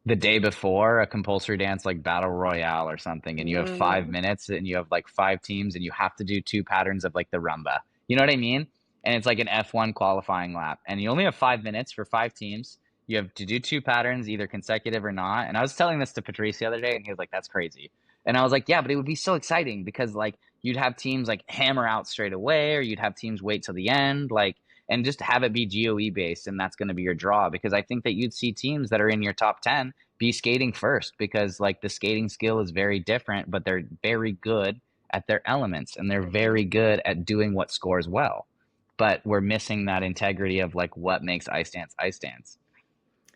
the day before a compulsory dance like battle royale or something, and you have five Mm. minutes and you have like five teams and you have to do two patterns of like the rumba, you know what I mean? And it's like an F1 qualifying lap, and you only have 5 minutes for five teams. You have to do two patterns, either consecutive or not. And I was telling this to Patrice the other day, and he was like, that's crazy. And I was like, yeah, but it would be so exciting because like you'd have teams like hammer out straight away, or you'd have teams wait till the end, like, and just have it be GOE based, and that's going to be your draw. Because I think that you'd see teams that are in your top 10 be skating first, because like the skating skill is very different, but they're very good at their elements and they're Mhm. very good at doing what scores well. But we're missing that integrity of like what makes ice dance,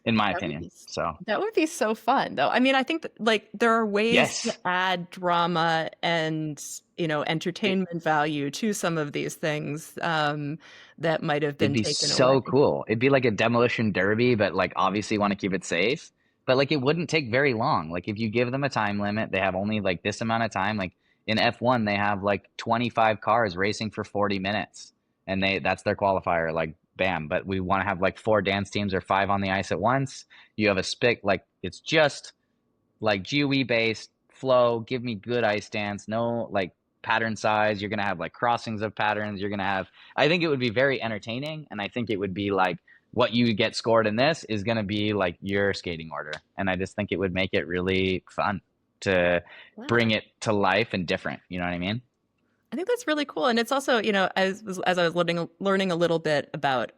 in my That would opinion. be So, that would be so fun though. I mean, I think that, like there are ways to yes, add drama and, it, entertainment value to some of these things that might have it'd been be taken away. so cool. It'd be like a demolition derby, but like obviously want to keep it safe. But like it wouldn't take very long. Like if you give them a time limit, they have only like this amount of time. Like in F1, they have like 25 cars racing for 40 minutes, and that's their qualifier. Like bam. But we want to have like four dance teams or five on the ice at once. You have a spick, like it's just like GUE based flow. Give me good ice dance. No like pattern size. You're gonna have like crossings of patterns. You're gonna have. I think it would be very entertaining, and I think it would be like what you get scored in this is gonna be like your skating order, and I just think it would make it really fun to Yeah. bring it to life and different. You know what I mean? I think that's really cool. And it's also, as I was learning a little bit about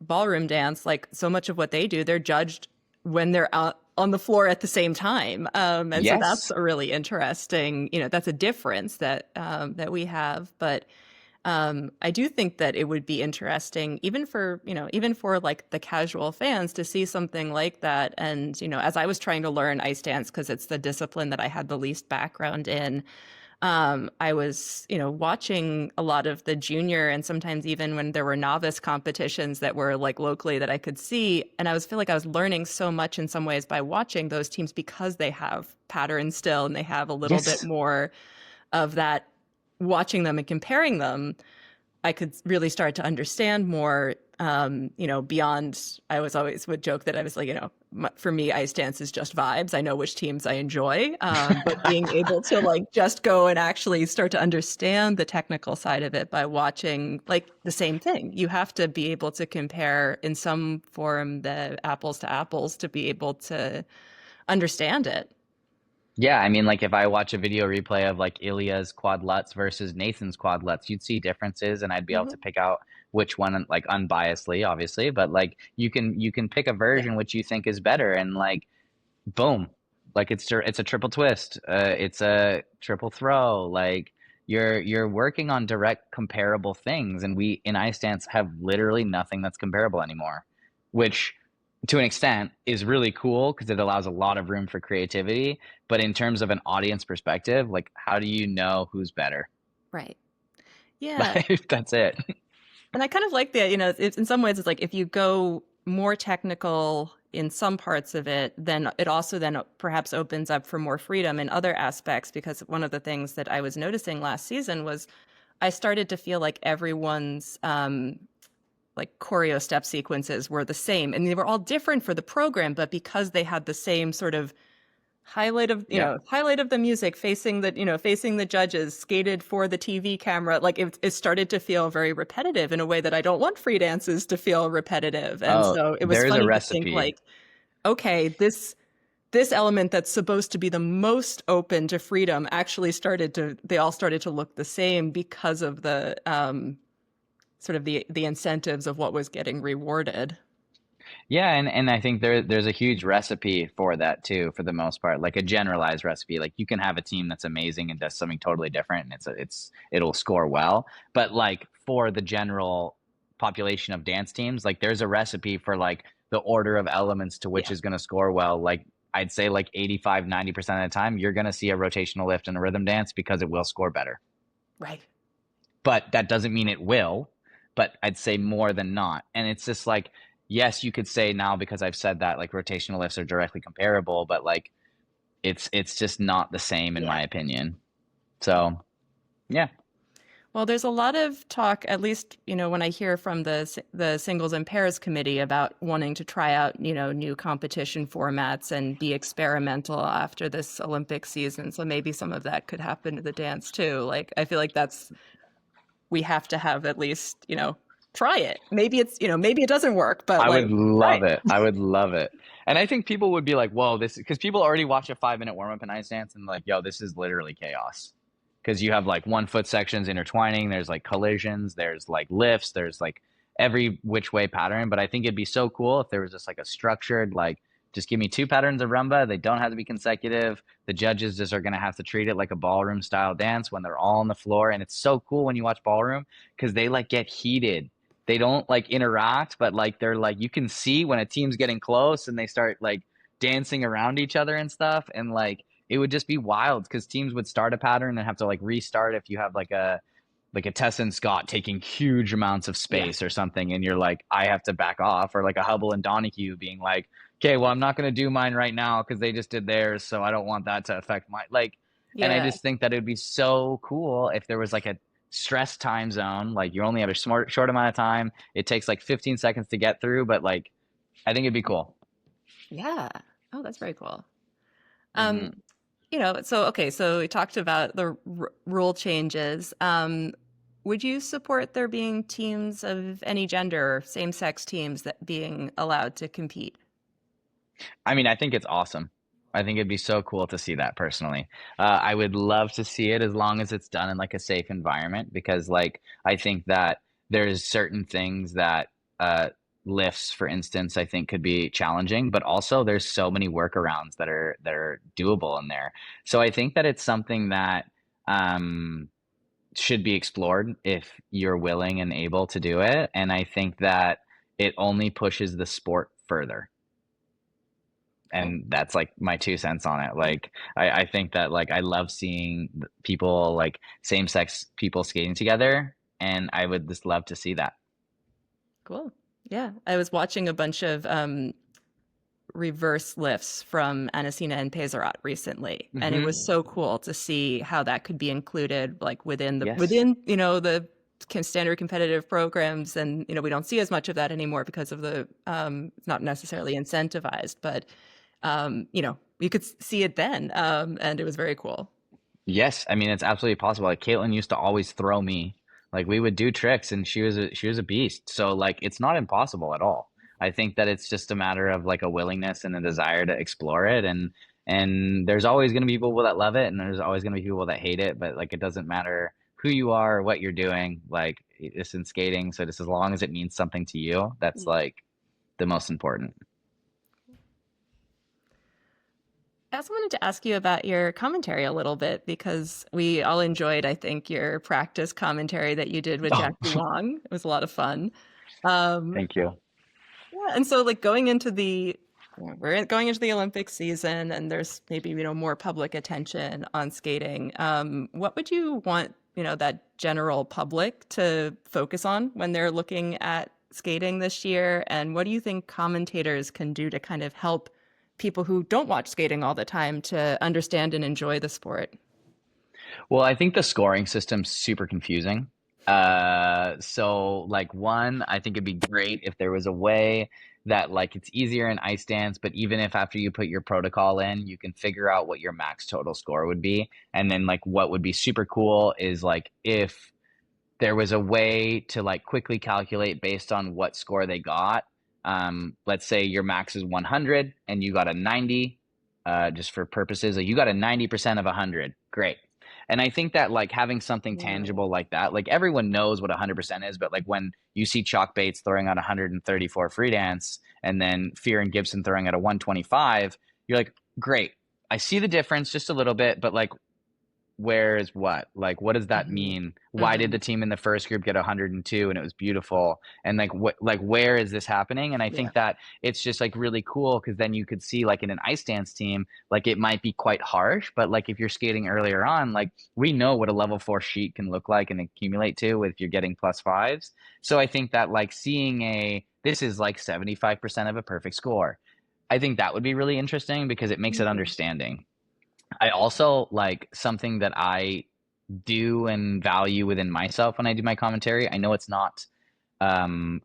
ballroom dance, like so much of what they do, they're judged when they're out on the floor at the same time. And so that's Yes. a really interesting, that's a difference that we have. But I do think that it would be interesting, even for like the casual fans to see something like that. And, as I was trying to learn ice dance, because it's the discipline that I had the least background in, I was, watching a lot of the junior and sometimes even when there were novice competitions that were like locally that I could see. And I was feel like I was learning so much in some ways by watching those teams because they have patterns still and they have a little bit Yes. more of that watching them and comparing them. I could really start to understand more, beyond. I was always would joke that I was like, for me, ice dance is just vibes. I know which teams I enjoy, but being able to like just go and actually start to understand the technical side of it by watching like the same thing. You have to be able to compare in some form the apples to apples to be able to understand it. Yeah, I mean, like if I watch a video replay of like Ilya's quad lutz versus Nathan's quad lutz, you'd see differences, and I'd be able to Hmm. pick out which one, like unbiasedly, obviously, but like you can pick a Yeah. version which you think is better, and like boom, like it's a triple twist, it's a triple throw, like you're working on direct comparable things, and we in ice dance have literally nothing that's comparable anymore, which to an extent is really cool because it allows a lot of room for creativity. But in terms of an audience perspective, like how do you know who's better? Right. Yeah. Like that's it. And I kind of like the, it's, in some ways, it's like if you go more technical in some parts of it, then it also then perhaps opens up for more freedom in other aspects. Because one of the things that I was noticing last season was I started to feel like everyone's like choreo step sequences were the same, and they were all different for the program, but because they had the same sort of Yeah. highlight of the music facing the facing the judges skated for the TV camera, like it started to feel very repetitive in a way that I don't want free dances to feel repetitive. And Oh, so it was there's a funny to think recipe. like, okay, this element that's supposed to be the most open to freedom actually started to they all started to look the same because of the sort of the incentives of what was getting rewarded. Yeah, and I think there's a huge recipe for that too, for the most part, like a generalized recipe. Like you can have a team that's amazing and does something totally different, and it'll score well. But like for the general population of dance teams, like there's a recipe for like the order of elements to which Yeah. is going to score well. Like I'd say like 85, 90% of the time, you're going to see a rotational lift and a rhythm dance because it will score better. Right. But that doesn't mean it will, but I'd say more than not. And it's just like, yes, you could say now because I've said that like rotational lifts are directly comparable, but like it's just not the same in Yeah. my opinion. So yeah. Well, there's a lot of talk, at least, when I hear from the singles and pairs committee about wanting to try out, new competition formats and be experimental after this Olympic season. So maybe some of that could happen to the dance too. Like, I feel like we have to have at least, try it. Maybe maybe it doesn't work, but I like, would try love it. it. I would love it. And I think people would be like, whoa, this because people already watch a 5 minute warm up in ice dance and like, yo, this is literally chaos. Because you have like 1 foot sections intertwining, there's like collisions, there's like lifts, there's like every which way pattern. But I think it'd be so cool if there was just like a structured, like, just give me 2 patterns of rumba. They don't have to be consecutive. The judges just are going to have to treat it like a ballroom style dance when they're all on the floor. And it's so cool when you watch ballroom because they like get heated, they don't like interact, but like they're like you can see when a team's getting close and they start like dancing around each other and stuff. And like it would just be wild because teams would start a pattern and have to like restart if you have like a Tessa and Scott taking huge amounts of Yeah. space or something, and you're like, I have to back off, or like a Hubble and Donahue being like, okay, well, I'm not going to do mine right now because they just did theirs, so I don't want that to affect my like. And I Yeah. just think that it would be so cool if there was like a stress time zone, like you only have a short amount of time. It takes like 15 seconds to get through, but like I think it'd be cool. Yeah. Oh, that's very cool. Um, Hmm. so okay, so we talked about the rule changes. Would you support there being teams of any gender, same-sex teams that being allowed to compete? I mean, I think it's awesome. I think it'd be so cool to see that personally. I would love to see it as long as it's done in like a safe environment because like I think that there's certain things that lifts, for instance, I think could be challenging, but also there's so many workarounds that are doable in there. So I think that it's something that um, should be explored if you're willing and able to do it. And I think that it only pushes the sport further, Cool. and that's like my 2 cents on it. Yeah. Like I think that like I love seeing people like same sex people skating together, and I would just love to see that. Cool. Yeah. I was watching a bunch of reverse lifts from Anasina and Pezarat recently, and it Hmm. was so cool to see how that could be included, like Yes. within the standard competitive programs. And we don't see as much of that anymore because of the it's not necessarily incentivized, but you could see it then, and it was very cool. Yes, I mean it's absolutely possible. Like Kaitlin used to always throw me. Like we would do tricks and she was a beast. So like it's not impossible at all. I think that it's just a matter of like a willingness and a desire to explore it, And there's always going to be people that love it, and there's always going to be people that hate it. But like, it doesn't matter who you are or what you're doing. Like, it's in skating, so just as long as it means something to you, that's like the most important. I also wanted to ask you about your commentary a little bit because we all enjoyed, I think, your practice commentary that you did with Oh, Jackie Wong. It was a lot of fun. Um, thank you. yeah, and so like going into we're going into the Olympic season, and there's maybe more public attention on skating. What would you want that general public to focus on when they're looking at skating this year? And what do you think commentators can do to kind of help people who don't watch skating all the time to understand and enjoy the sport? Well, I think the scoring system's super confusing. So like one, I think it'd be great if there was a way that like it's easier in ice dance, but even if after you put your protocol in, you can figure out what your max total score would be. And then like what would be super cool is like if there was a way to like quickly calculate based on what score they got. Let's say your max is 100 and you got a 90, just for purposes, like you got a 90% of 100. Great. And I think that like having something Right. tangible like that, like everyone knows what 100% is, but like when you see Chalk Bates throwing out 134 free dance and then Fear and Gibson throwing out a 125, you're like, great. I see the difference just a little bit, but like where is what? Like, what does that Hmm. mean? Why did Hmm. the team in the first group get 102 and it was beautiful? And like, what, like, where is this happening? And I Yeah. think that it's just like really cool because then you could see, like, in an ice dance team, like, it might be quite harsh, but like, if you're skating earlier on, like, we know what a level four sheet can look like and accumulate to if you're getting plus fives. So I think that, like, seeing this is like 75% of a perfect score. I think that would be really interesting because it makes it Mhm. understanding. I also like something that I do and value within myself when I do my commentary. I know it's not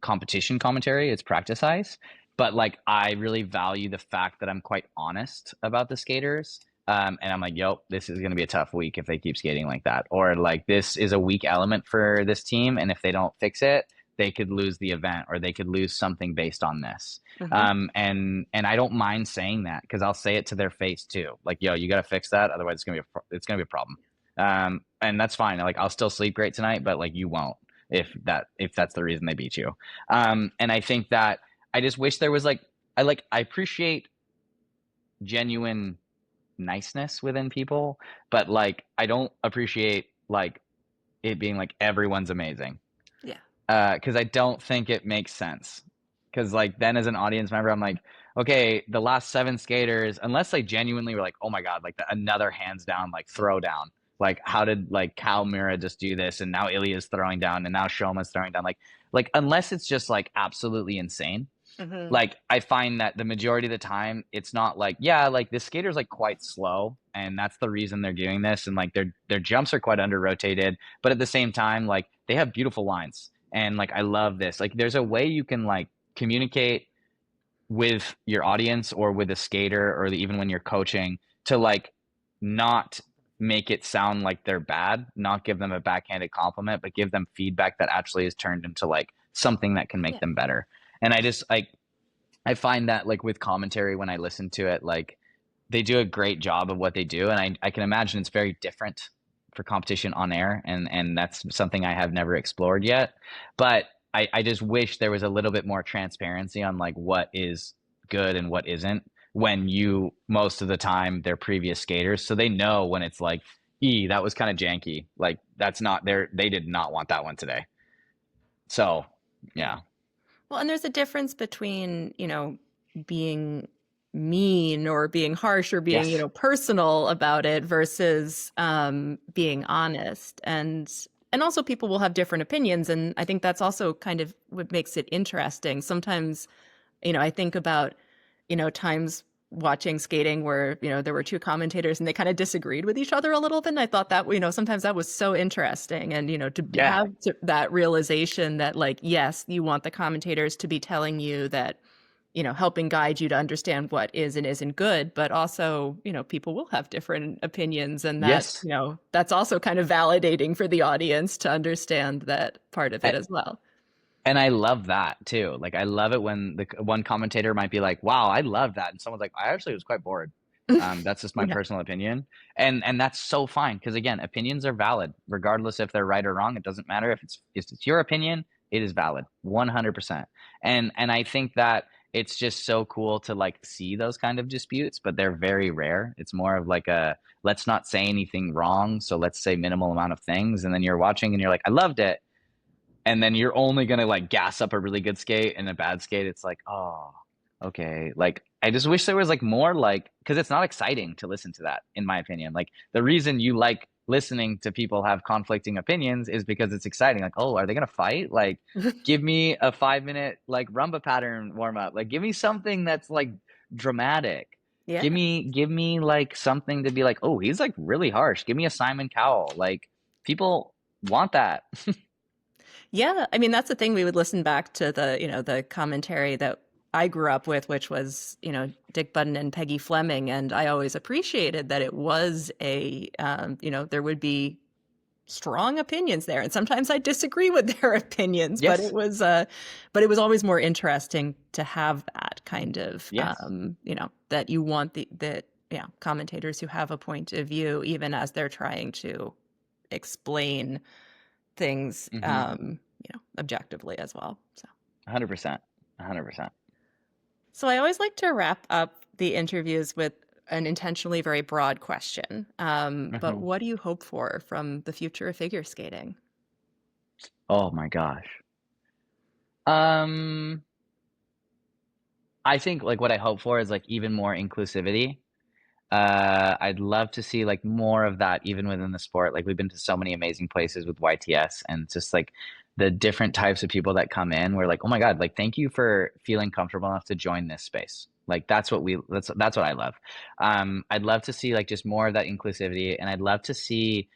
competition commentary, it's practice ice, but like I really value the fact that I'm quite honest about the skaters. And I'm like, yo, this is going to be a tough week if they keep skating like that. Or like, this is a weak element for this team. And if they don't fix it, they could lose the event or they could lose something based on this. Hmm. And I don't mind saying that because I'll say it to their face too. Like, yo, you got to fix that. Otherwise it's going to be a problem. And that's fine. Like, I'll still sleep great tonight, but like you won't if that's the reason they beat you. And I think that I just wish there was like I appreciate genuine niceness within people, but like I don't appreciate like it being like everyone's amazing. Yeah. Because I don't think it makes sense. Because like then as an audience member, I'm like, okay, the last seven skaters, unless they genuinely were like, oh my god, like another hands down like throw down. Like how did like Cal Mira just do this, and now Ilya's throwing down, and now Shoma's throwing down. Like unless it's just like absolutely insane, Hmm. like I find that the majority of the time it's not like, yeah, like this skater's like quite slow and that's the reason they're doing this, and like their jumps are quite under rotated, but at the same time like they have beautiful lines, and like I love this, like there's a way you can like communicate with your audience or with a skater or even when you're coaching to like not make it sound like they're bad, not give them a backhanded compliment, but give them feedback that actually is turned into like something that can make Yeah. them better. And I just like I find that like with commentary when I listen to it, like they do a great job of what they do, and I can imagine it's very different for competition on air, and that's something I have never explored yet. But I just wish there was a little bit more transparency on like what is good and what isn't when you most of the time they're previous skaters, so they know when it's like, that was kind of janky. Like that's not they did not want that one today. So Yeah. yeah. Well, and there's a difference between, being mean or being harsh or being, Yes. personal about it versus being honest. And also people will have different opinions. And I think that's also kind of what makes it interesting. Sometimes, I think about, times watching skating where, there were two commentators and they kind of disagreed with each other a little bit. And I thought that, sometimes that was so interesting. And, to Yeah. have that realization that, like, yes, you want the commentators to be telling you that, helping guide you to understand what is and isn't good, but also, people will have different opinions. And that, Yes. that's also kind of validating for the audience to understand that part of it A- as well. And I love that too. Like I love it when the one commentator might be like, "Wow, I love that," and someone's like, "I actually was quite bored." That's just my Yeah. personal opinion. And that's so fine because again, opinions are valid regardless if they're right or wrong. It doesn't matter if it's your opinion, it is valid 100%. And I think that it's just so cool to like see those kind of disputes, but they're very rare. It's more of like a let's not say anything wrong, so let's say minimal amount of things and then you're watching and you're like I loved it and then you're only gonna like gas up a really good skate and a bad skate. It's like, oh, okay. Like I just wish there was like more like because it's not exciting to listen to that, in my opinion. Like the reason you like listening to people have conflicting opinions is because it's exciting. Like, oh, are they gonna fight? Like, give me a 5 minute like rumba pattern warm up. Like, give me something that's like dramatic. Yeah. Give me like something to be like, oh, he's like really harsh. Give me a Simon Cowell. Like, people want that. Yeah, I mean, that's the thing. We would listen back to the commentary that I grew up with, which was, Dick Budden and Peggy Fleming. And I always appreciated that it was there would be strong opinions there. And sometimes I disagree with their opinions, but Yes. but it was always more interesting to have that kind of, Yes. that you want commentators who have a point of view, even as they're trying to explain things, Mm-hmm. objectively as well. So, 100%. 100%. so I always like to wrap up the interviews with an intentionally very broad question. But Mm-hmm. what do you hope for from the future of figure skating? Oh my gosh. Um, I think like what I hope for is like even more inclusivity. I'd love to see like more of that even within the sport. Like we've been to so many amazing places with YTS and just like the different types of people that come in. We're like, oh my God, like thank you for feeling comfortable enough to join this space. Like that's what I love. I'd love to see like just more of that inclusivity and I'd love to see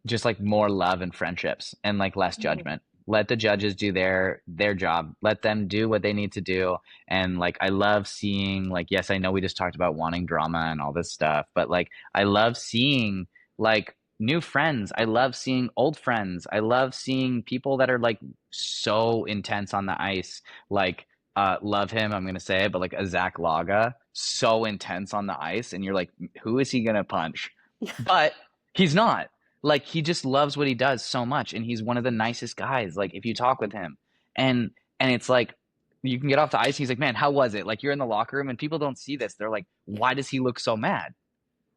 just like more love and friendships and like less Mhm. judgment. Let the judges do their job. Let them do what they need to do and like I love seeing like yes, I know we just talked about wanting drama and all this stuff, but like I love seeing like new friends. I love seeing old friends. I love seeing people that are like so intense on the ice. Like love him, I'm gonna say it, but like a Zach Laga, so intense on the ice, and you're like, who is he gonna punch? But he's not. Like he just loves what he does so much, and he's one of the nicest guys. Like if you talk with him, and it's like you can get off the ice. And he's like, man, how was it? Like you're in the locker room and people don't see this. They're like, Yeah. why does he look so mad?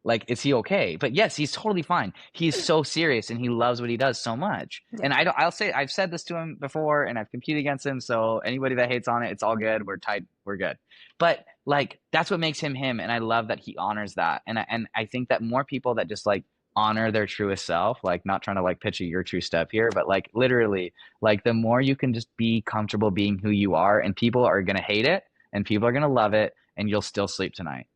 Like, is he okay? But yes, he's totally fine. He's so serious and he loves what he does so much. Yeah. And I'll say, I've said this to him before and I've competed against him. So anybody that hates on it, it's all good. We're tight. We're good. But like, that's what makes him him. And I love that he honors that. And I think that more people that just like honor their truest self, like not trying to like pitch a your true step here, but like literally, like the more you can just be comfortable being who you are and people are going to hate it and people are going to love it and you'll still sleep tonight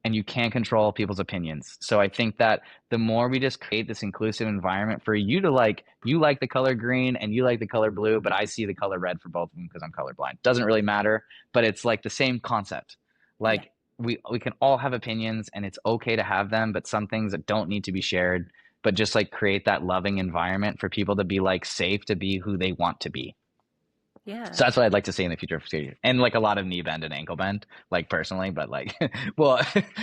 and you can't control people's opinions. So I think that the more we just create this inclusive environment for you to like, you like the color green and you like the color blue, but I see the color red for both of them because I'm colorblind. Doesn't really matter, but it's like the same concept. Yeah. Like we can all have opinions and it's okay to have them, but some things that don't need to be shared, but just like create that loving environment for people to be like safe to be who they want to be. Yeah. So that's what I'd like to see in the future of skating. And like a lot of knee bend and ankle bend, like personally, but like, well,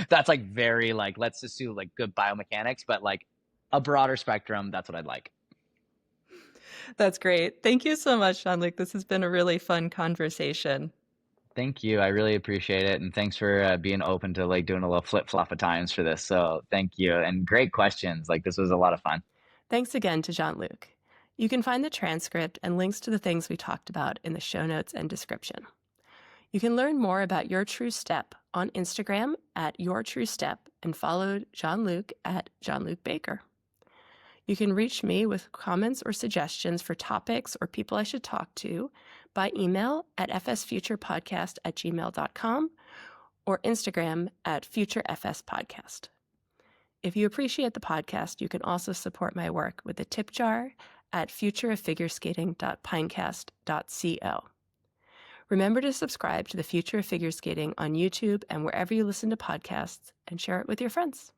that's like very like, let's just do like good biomechanics, but like a broader spectrum. That's what I'd like. That's great. Thank you so much, Jean-Luc. This has been a really fun conversation. Thank you. I really appreciate it. And thanks for being open to like doing a little flip flop of times for this. So thank you. And great questions. Like this was a lot of fun. Thanks again to Jean-Luc. You can find the transcript and links to the things we talked about in the show notes and description. You can learn more about Your True Step on Instagram at Your True Step and follow Jean-Luc at Jean-Luc Baker. You can reach me with comments or suggestions for topics or people I should talk to by email at fsfuturepodcast@gmail.com or Instagram at futurefspodcast. If you appreciate the podcast, you can also support my work with a tip jar at futureoffigureskating.pinecast.co. Remember to subscribe to The Future of Figure Skating on YouTube and wherever you listen to podcasts and share it with your friends.